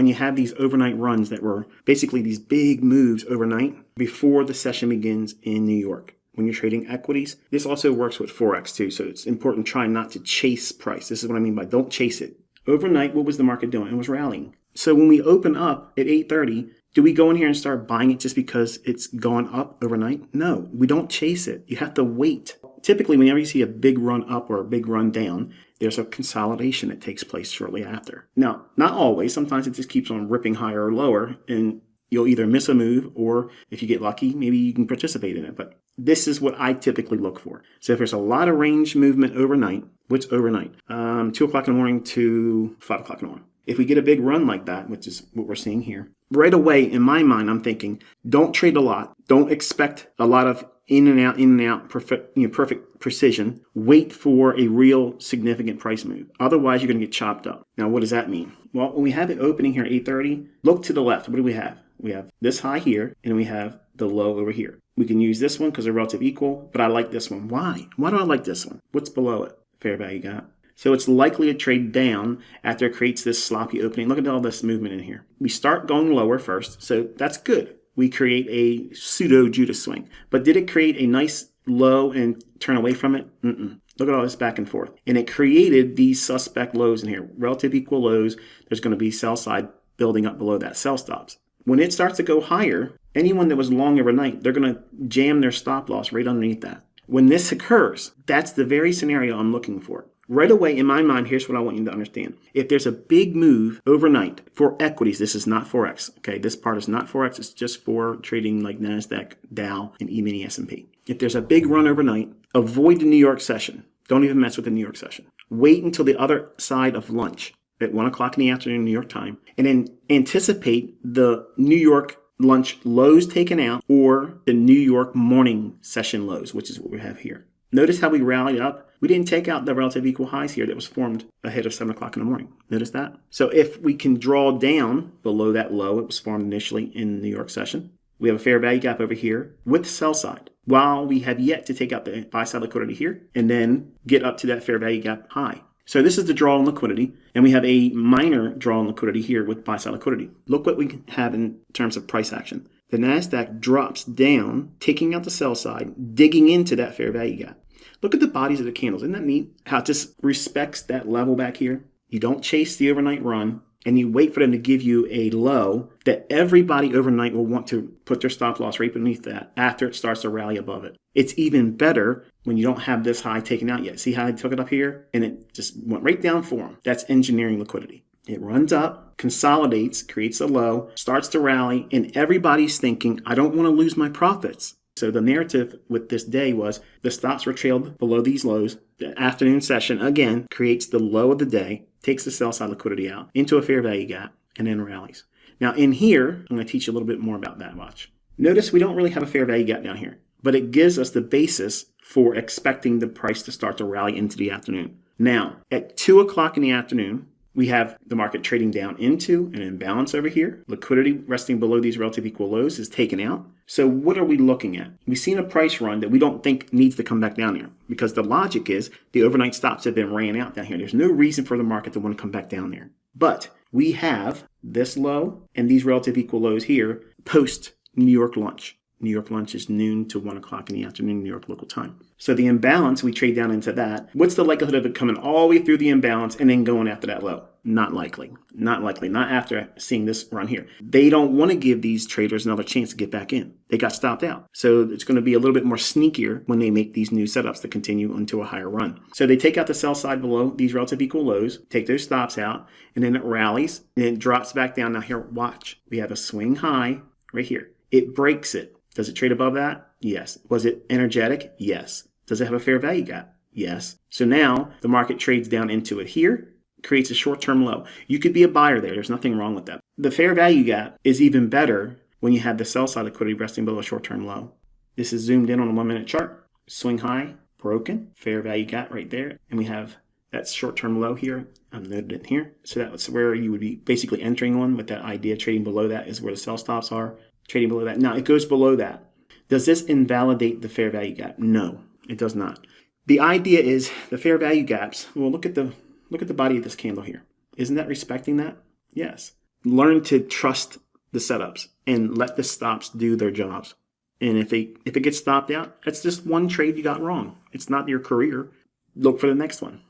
when you have these overnight runs that were basically these big moves overnight before the session begins in New York. When you're trading equities, this also works with Forex too. So it's important trying not to chase price. This is what I mean by don't chase it. Overnight, what was the market doing? It was rallying. So when we open up at 8:30, do we go in here and start buying it just because it's gone up overnight? No, we don't chase it. You have to wait. Typically, whenever you see a big run up or a big run down, there's a consolidation that takes place shortly after. Now, not always. Sometimes it just keeps on ripping higher or lower, and you'll either miss a move, or if you get lucky, maybe you can participate in it. But this is what I typically look for. So if there's a lot of range movement overnight, what's overnight? 2 o'clock in the morning to 5 o'clock in the morning. If we get a big run like that, which is what we're seeing here, right away in my mind, I'm thinking, don't trade a lot. Don't expect a lot of in and out, perfect precision. Wait for a real significant price move. Otherwise, you're going to get chopped up. Now, what does that mean? Well, when we have it opening here at 8:30, look to the left. What do we have? We have this high here, and we have the low over here. We can use this one because they're relative equal, but I like this one. Why? Why do I like this one? What's below it? Fair value gap. So it's likely to trade down after it creates this sloppy opening. Look at all this movement in here. We start going lower first, so that's good. We create a pseudo Judas swing. But did it create a nice low and turn away from it? Look at all this back and forth. And it created these suspect lows in here. Relative equal lows. There's going to be sell side building up below that. Sell stops. When it starts to go higher, anyone that was long overnight, they're going to jam their stop loss right underneath that. When this occurs, that's the very scenario I'm looking for. Right away, in my mind, here's what I want you to understand. If there's a big move overnight for equities, this is not Forex. Okay, this part is not Forex. It's just for trading like NASDAQ, Dow, and E-mini S&P. If there's a big run overnight, avoid the New York session. Don't even mess with the New York session. Wait until the other side of lunch at 1 o'clock in the afternoon, New York time, and then anticipate the New York lunch lows taken out or the New York morning session lows, which is what we have here. Notice how we rallied up. We didn't take out the relative equal highs here that was formed ahead of 7 o'clock in the morning. Notice that? So if we can draw down below that low, it was formed initially in the New York session. We have a fair value gap over here with sell side, while we have yet to take out the buy side liquidity here and then get up to that fair value gap high. So this is the draw on liquidity, and we have a minor draw on liquidity here with buy side liquidity. Look what we have in terms of price action. The NASDAQ drops down, taking out the sell side, digging into that fair value gap. Look at the bodies of the candles. Isn't that neat? How it just respects that level back here. You don't chase the overnight run, and you wait for them to give you a low that everybody overnight will want to put their stop loss right beneath that after it starts to rally above it. It's even better when you don't have this high taken out yet. See how I took it up here? And it just went right down for them. That's engineering liquidity. It runs up, consolidates, creates a low, starts to rally, and everybody's thinking, I don't want to lose my profits. So the narrative with this day was the stops were trailed below these lows. The afternoon session, again, creates the low of the day, takes the sell side liquidity out into a fair value gap, and then rallies. Now in here, I'm going to teach you a little bit more about that. Watch. Notice we don't really have a fair value gap down here, but it gives us the basis for expecting the price to start to rally into the afternoon. Now, at 2 o'clock in the afternoon, we have the market trading down into an imbalance over here. Liquidity resting below these relative equal lows is taken out. So what are we looking at? We've seen a price run that we don't think needs to come back down here because the logic is the overnight stops have been ran out down here. There's no reason for the market to want to come back down there. But we have this low and these relative equal lows here post New York lunch. New York lunch is noon to 1 o'clock in the afternoon, New York local time. So the imbalance, we trade down into that. What's the likelihood of it coming all the way through the imbalance and then going after that low? Not likely. Not likely. Not after seeing this run here. They don't want to give these traders another chance to get back in. They got stopped out. So it's going to be a little bit more sneakier when they make these new setups to continue into a higher run. So they take out the sell side below these relative equal lows, take those stops out, and then it rallies, and it drops back down. Now here, watch. We have a swing high right here. It breaks it. Does it trade above that? Yes. Was it energetic? Yes. Does it have a fair value gap? Yes. So now the market trades down into it here, creates a short-term low. You could be a buyer there. There's nothing wrong with that. The fair value gap is even better when you have the sell side liquidity resting below a short-term low. This is zoomed in on a 1-minute chart. Swing high, broken, fair value gap right there. And we have that short-term low here. I'm noted in here. So that's where you would be basically entering on with that idea. Trading below that is where the sell stops are. Trading below that. Now, it goes below that. Does this invalidate the fair value gap? No, it does not. The idea is the fair value gaps. Well, look at the body of this candle here. Isn't that respecting that? Yes. learn to trust the setups and let the stops do their jobs. And if it gets stopped out, that's just one trade you got wrong. It's not your career. Look for the next one.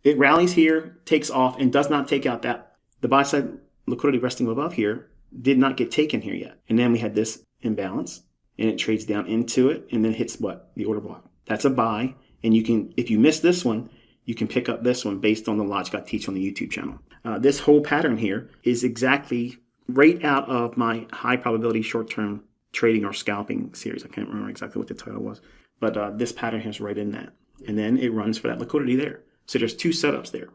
It rallies here, takes off, and does not take out that. The buy side liquidity resting above here did not get taken here yet. And then we had this imbalance, and it trades down into it, and then hits what? The order block. That's a buy. And you can, if you miss this one, you can pick up this one based on the logic I teach on the YouTube channel. This whole pattern here is exactly right out of my high probability short-term trading or scalping series. I can't remember exactly what the title was, but this pattern here is right in that. And then it runs for that liquidity there. So there's two setups there.